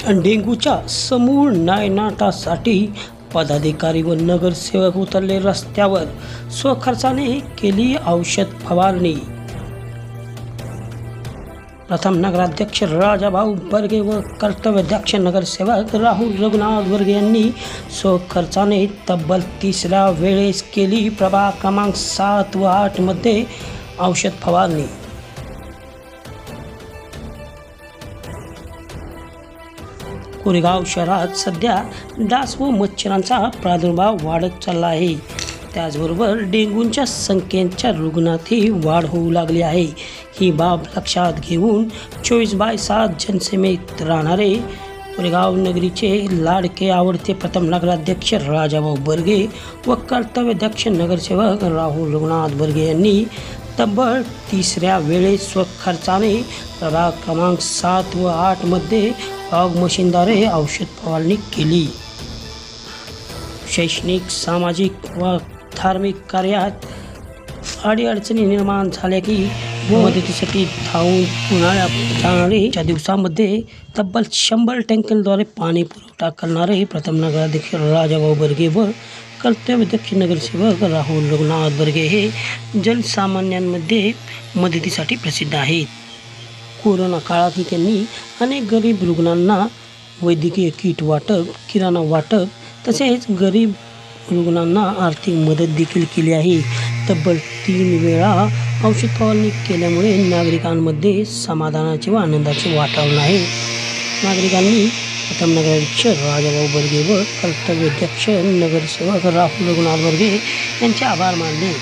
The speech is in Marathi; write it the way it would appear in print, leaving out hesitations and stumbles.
डेंग्यूच्या समूळ नायनाटासाठी पदाधिकारी व नगरसेवक उतरले रस्त्यावर. स्वखर्चाने केली औषध फवारणी. प्रथम नगराध्यक्ष राजाभाऊ बर्गे व कर्तव्यदक्ष नगरसेवक राहुल रघुनाथ बर्गे यांनी स्वखर्चाने तब्बल 3ऱ्या वेळेस केली प्रभाग क्रमांक 7 व 8 मध्ये औषध फवारणी. कोरेगाव शहरात सध्या डास व मच्छरांचा प्रादुर्भाव वाढत चालला आहे. त्याचबरोबर डेंग्यूच्या संख्येच्या रुग्णातही वाढ होऊ लागली आहे. ही बाब लक्षात घेऊन 24/7 जनसेवेत राहणारे कोरेगाव नगरीचे लाडके आवडते प्रथम नगराध्यक्ष राजाभाऊ बर्गे व कर्तव्यदक्ष नगरसेवक राहुल रघुनाथ बर्गे यांनी तब्बल 3ऱ्या वेळेस स्वखर्चाने प्रभाग क्रमांक 7 व 8 मध्ये फॉग मशीनद्वारे औषध फवारणी केली. शैक्षणिक, सामाजिक व धार्मिक कार्यात अडीअडचणी निर्माण झाल्या की मदतीसाठी धावून उन्हाळ्याच्या दिवसामध्ये तब्बल 100 टँकरद्वारे पाणी पुरवठा करणारे प्रथम नगराध्यक्ष राजाभाऊ बर्गे व कर्तव्यदक्ष नगरसेवक राहुल रघुनाथ बर्गे हे जनसामान्यांमध्ये मदतीसाठी प्रसिद्ध आहेत. कोरोना काळातही त्यांनी अनेक गरीब रुग्णांना वैद्यकीय किट वाटप, किराणा वाटप तसेच गरीब रुग्णांना आर्थिक मदत देखील केली आहे. तब्बल 3 वेळा औषध फवारणी केल्यामुळे नागरिकांमध्ये समाधानाचे व आनंदाचे वातावरण आहे. नागरिकांनी प्रथम नगराध्यक्ष राजाभाऊ बर्गे व कर्तव्यदक्ष नगरसेवक राहुल रघुनाथ बर्गे यांचे आभार मानले.